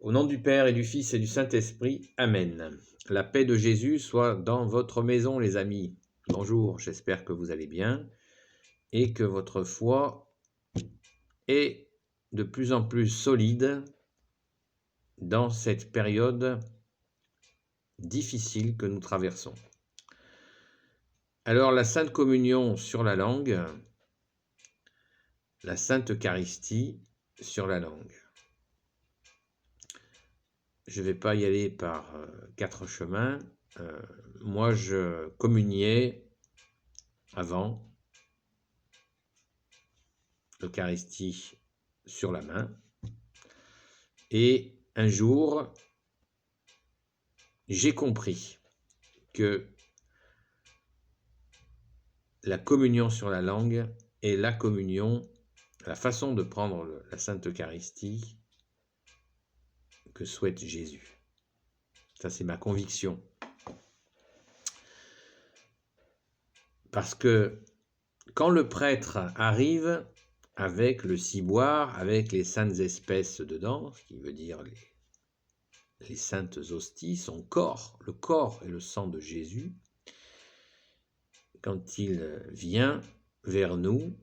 Au nom du Père et du Fils et du Saint-Esprit, Amen. La paix de Jésus soit dans votre maison, les amis. Bonjour, j'espère que vous allez bien et que votre foi est de plus en plus solide dans cette période difficile que nous traversons. Alors, la Sainte Communion sur la langue, la Sainte Eucharistie sur la langue. Je ne vais pas y aller par 4 chemins. Moi, je communiais avant l'Eucharistie sur la main. Et un jour, j'ai compris que la communion sur la langue est la communion, la façon de prendre la Sainte Eucharistie que souhaite Jésus. Ça, c'est ma conviction. Parce que quand le prêtre arrive avec le ciboire, avec les saintes espèces dedans, ce qui veut dire les saintes hosties, son corps, le corps et le sang de Jésus, quand il vient vers nous,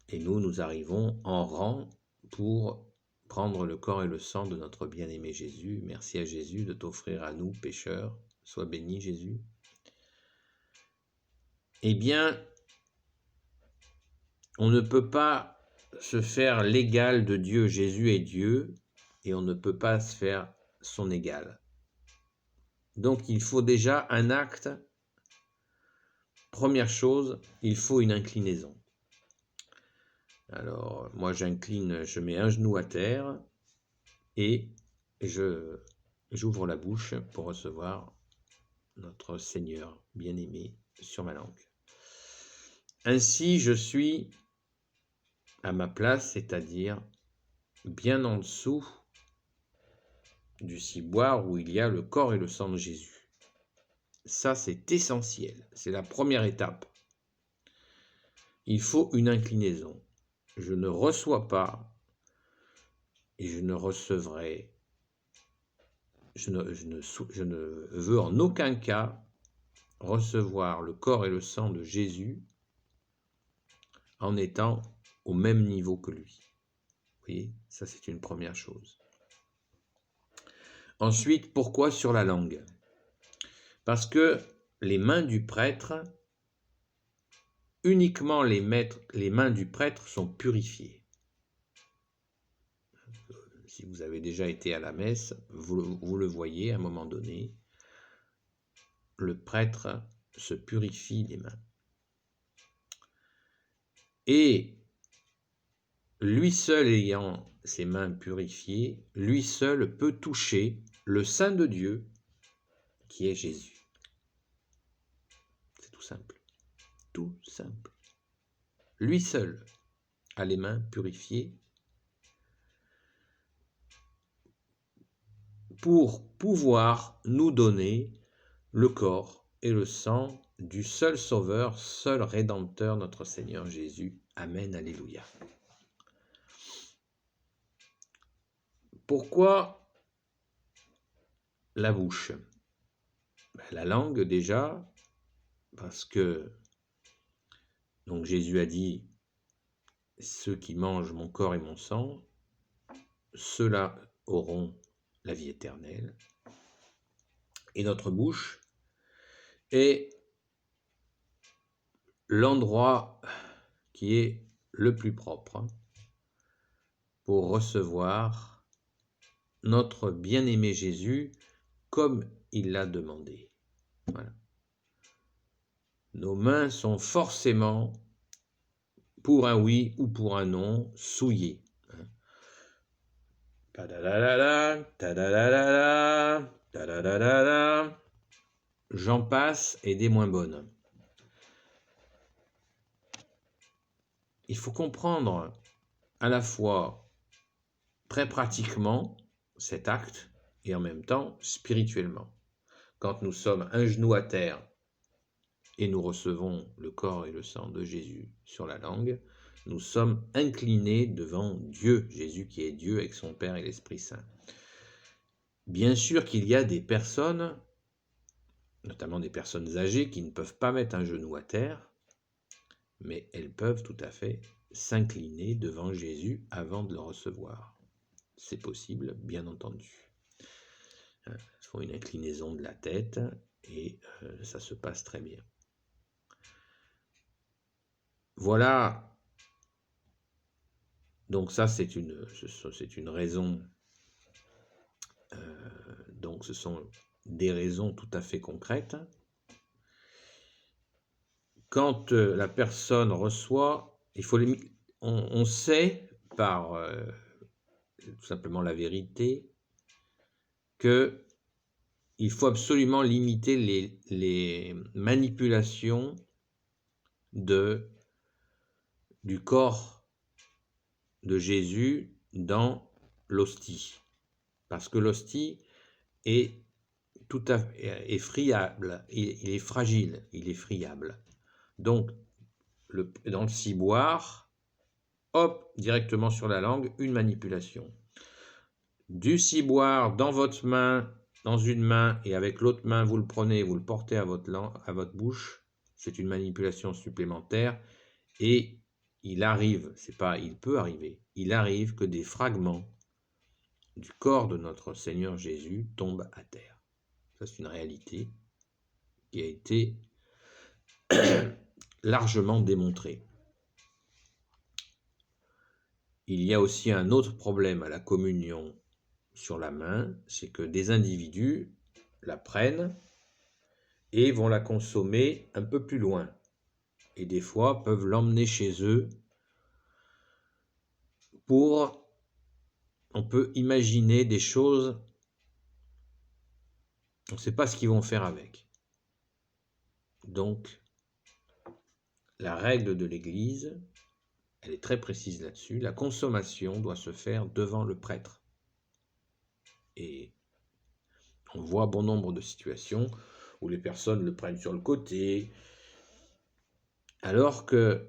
et nous arrivons en rang pour prendre le corps et le sang de notre bien-aimé Jésus. Merci à Jésus de t'offrir à nous, pécheurs. Sois béni, Jésus. Eh bien, on ne peut pas se faire l'égal de Dieu. Jésus est Dieu, et on ne peut pas se faire son égal. Donc, il faut déjà un acte. Première chose, il faut une inclinaison. Alors, moi j'incline, je mets un genou à terre et j'ouvre la bouche pour recevoir notre Seigneur bien-aimé sur ma langue. Ainsi, je suis à ma place, c'est-à-dire bien en dessous du ciboire où il y a le corps et le sang de Jésus. Ça, c'est essentiel, c'est la première étape. Il faut une inclinaison. Je ne reçois pas et je ne recevrai. Je ne veux en aucun cas recevoir le corps et le sang de Jésus en étant au même niveau que lui. Vous voyez, ça c'est une première chose. Ensuite, pourquoi sur la langue? Parce que les mains du prêtre, uniquement les mains du prêtre sont purifiées. Si vous avez déjà été à la messe, vous le voyez à un moment donné, le prêtre se purifie les mains. Et lui seul ayant ses mains purifiées, lui seul peut toucher le Saint de Dieu qui est Jésus. C'est tout simple. Tout simple. Lui seul a les mains purifiées pour pouvoir nous donner le corps et le sang du seul Sauveur, seul Rédempteur, notre Seigneur Jésus. Amen, alléluia. Pourquoi la bouche? La langue déjà, parce que donc Jésus a dit, ceux qui mangent mon corps et mon sang, ceux-là auront la vie éternelle. Et notre bouche est l'endroit qui est le plus propre pour recevoir notre bien-aimé Jésus comme il l'a demandé. Voilà. Nos mains sont forcément, pour un oui ou pour un non, souillées. J'en passe et des moins bonnes. Il faut comprendre à la fois très pratiquement cet acte et en même temps spirituellement. Quand nous sommes un genou à terre et nous recevons le corps et le sang de Jésus sur la langue, nous sommes inclinés devant Dieu, Jésus qui est Dieu avec son Père et l'Esprit Saint. Bien sûr qu'il y a des personnes, notamment des personnes âgées, qui ne peuvent pas mettre un genou à terre, mais elles peuvent tout à fait s'incliner devant Jésus avant de le recevoir. C'est possible, bien entendu. Elles font une inclinaison de la tête et ça se passe très bien. Voilà. Donc ça, c'est une raison. Donc ce sont des raisons tout à fait concrètes. Quand la personne reçoit, on sait par tout simplement la vérité que il faut absolument limiter les manipulations du corps de Jésus dans l'hostie. Parce que l'hostie est friable, il est fragile, il est friable. Donc, dans le ciboire, hop, directement sur la langue, une manipulation. Du ciboire dans votre main, dans une main, et avec l'autre main, vous le prenez, vous le portez à votre bouche, c'est une manipulation supplémentaire, et il arrive que des fragments du corps de notre Seigneur Jésus tombent à terre. Ça, c'est une réalité qui a été largement démontrée. Il y a aussi un autre problème à la communion sur la main, c'est que des individus la prennent et vont la consommer un peu plus loin. Et des fois peuvent l'emmener chez eux on peut imaginer des choses, on ne sait pas ce qu'ils vont faire avec. Donc, la règle de l'Église, elle est très précise là-dessus, la consommation doit se faire devant le prêtre. Et on voit bon nombre de situations où les personnes le prennent sur le côté, alors que,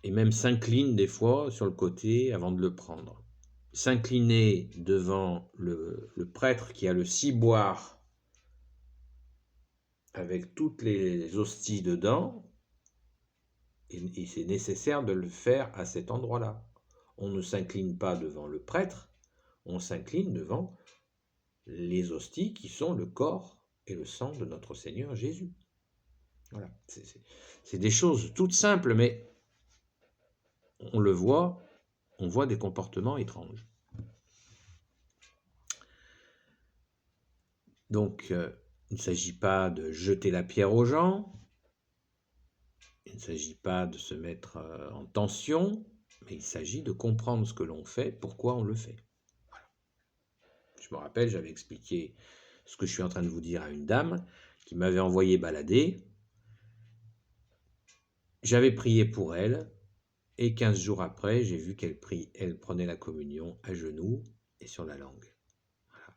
et même s'inclinent des fois sur le côté avant de le prendre. S'incliner devant le prêtre qui a le ciboire avec toutes les hosties dedans, et c'est nécessaire de le faire à cet endroit-là. On ne s'incline pas devant le prêtre, on s'incline devant les hosties qui sont le corps et le sang de notre Seigneur Jésus. Voilà, c'est des choses toutes simples, mais on le voit, on voit des comportements étranges. Donc, il ne s'agit pas de jeter la pierre aux gens, il ne s'agit pas de se mettre en tension, mais il s'agit de comprendre ce que l'on fait, pourquoi on le fait. Voilà. Je me rappelle, j'avais expliqué ce que je suis en train de vous dire à une dame qui m'avait envoyé balader. J'avais prié pour elle, et 15 jours après, j'ai vu qu'elle prenait la communion à genoux et sur la langue. Voilà.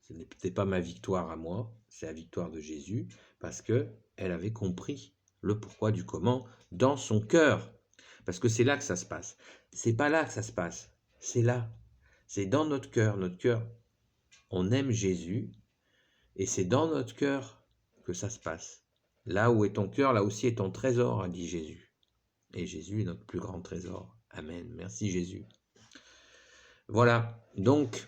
Ce n'était pas ma victoire à moi, c'est la victoire de Jésus, parce qu'elle avait compris le pourquoi du comment dans son cœur. Parce que c'est là que ça se passe. C'est pas là que ça se passe, c'est là. C'est dans notre cœur. Notre cœur, on aime Jésus, et c'est dans notre cœur que ça se passe. Là où est ton cœur, là aussi est ton trésor, a dit Jésus. Et Jésus est notre plus grand trésor. Amen. Merci Jésus. Voilà. Donc,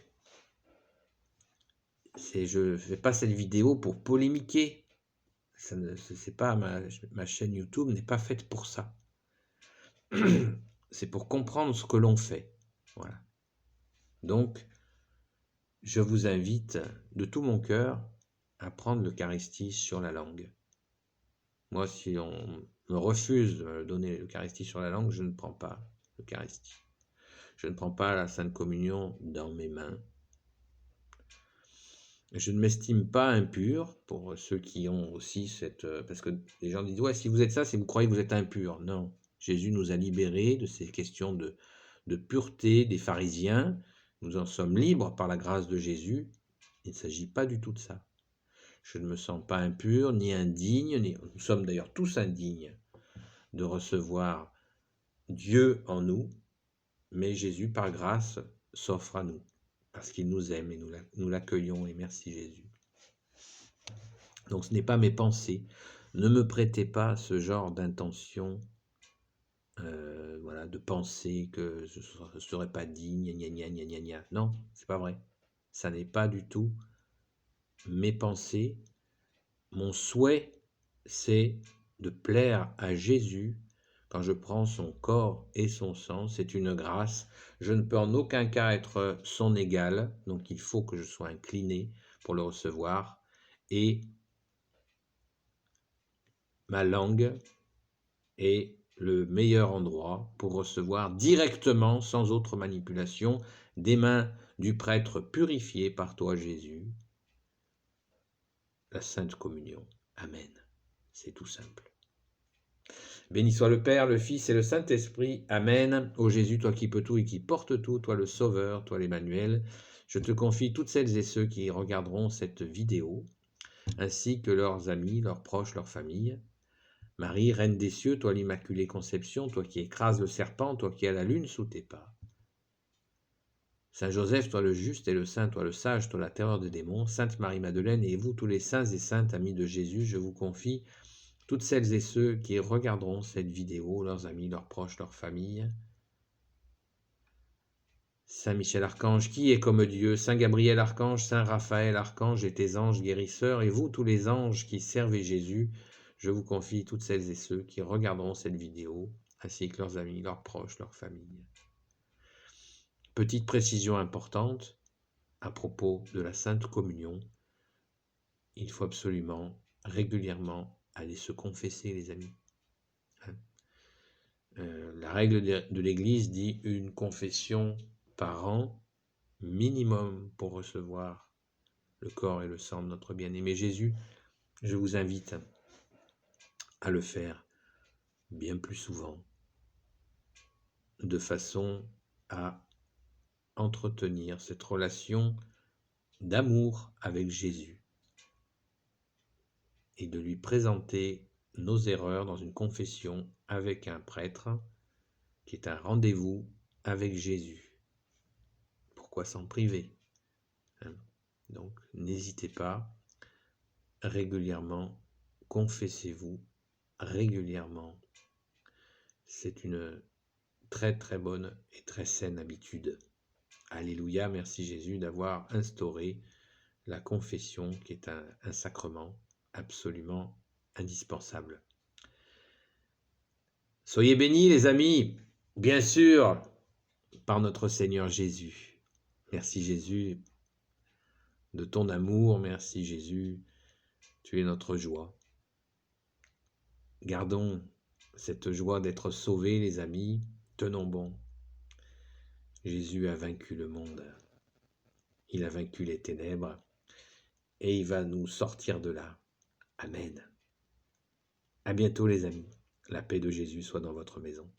je ne fais pas cette vidéo pour polémiquer. C'est pas ma chaîne YouTube n'est pas faite pour ça. C'est pour comprendre ce que l'on fait. Voilà. Donc, je vous invite de tout mon cœur à prendre l'Eucharistie sur la langue. Moi, si on me refuse de donner l'Eucharistie sur la langue, je ne prends pas l'Eucharistie. Je ne prends pas la Sainte Communion dans mes mains. Je ne m'estime pas impur, pour ceux qui ont aussi parce que les gens disent, ouais, si vous êtes ça, c'est vous croyez que vous êtes impur. Non, Jésus nous a libérés de ces questions de pureté des pharisiens. Nous en sommes libres par la grâce de Jésus. Il ne s'agit pas du tout de ça. Je ne me sens pas impur, ni indigne, nous sommes d'ailleurs tous indignes de recevoir Dieu en nous, mais Jésus, par grâce, s'offre à nous. parce qu'il nous aime et nous l'accueillons, et merci Jésus. Donc ce n'est pas mes pensées. Ne me prêtez pas ce genre d'intention, voilà, de penser que je ne serais pas digne, gna gna gna gna gna. Non, c'est pas vrai. Ça n'est pas du tout mes pensées. Mon souhait, c'est de plaire à Jésus quand je prends son corps et son sang. C'est une grâce. Je ne peux en aucun cas être son égal, donc il faut que je sois incliné pour le recevoir. Et ma langue est le meilleur endroit pour recevoir directement, sans autre manipulation, des mains du prêtre purifié par toi, Jésus, la Sainte Communion. Amen. C'est tout simple. Béni soit le Père, le Fils et le Saint-Esprit. Amen. Ô Jésus, toi qui peux tout et qui portes tout, toi le Sauveur, toi l'Emmanuel, je te confie toutes celles et ceux qui regarderont cette vidéo, ainsi que leurs amis, leurs proches, leurs familles. Marie, Reine des cieux, toi l'Immaculée Conception, toi qui écrases le serpent, toi qui as la lune sous tes pas. Saint Joseph, toi le juste et le saint, toi le sage, toi la terreur des démons. Sainte Marie-Madeleine et vous tous les saints et saintes amis de Jésus, je vous confie toutes celles et ceux qui regarderont cette vidéo, leurs amis, leurs proches, leurs familles. Saint Michel Archange, qui est comme Dieu, Saint Gabriel Archange, Saint Raphaël Archange et tes anges guérisseurs, et vous tous les anges qui servez Jésus, je vous confie toutes celles et ceux qui regarderont cette vidéo, ainsi que leurs amis, leurs proches, leurs familles. Petite précision importante à propos de la Sainte Communion, il faut absolument, régulièrement, aller se confesser, les amis. La règle de l'Église dit une confession par an minimum pour recevoir le corps et le sang de notre bien-aimé Jésus. Je vous invite à le faire bien plus souvent, de façon à entretenir cette relation d'amour avec Jésus et de lui présenter nos erreurs dans une confession avec un prêtre qui est un rendez-vous avec Jésus. Pourquoi s'en priver, hein? Donc n'hésitez pas, régulièrement, confessez-vous régulièrement. C'est une très très bonne et très saine habitude. Alléluia, merci Jésus d'avoir instauré la confession qui est un sacrement absolument indispensable. Soyez bénis les amis, bien sûr, par notre Seigneur Jésus. Merci Jésus de ton amour, merci Jésus, tu es notre joie. Gardons cette joie d'être sauvés les amis, tenons bon. Jésus a vaincu le monde, il a vaincu les ténèbres et il va nous sortir de là. Amen. À bientôt les amis, la paix de Jésus soit dans votre maison.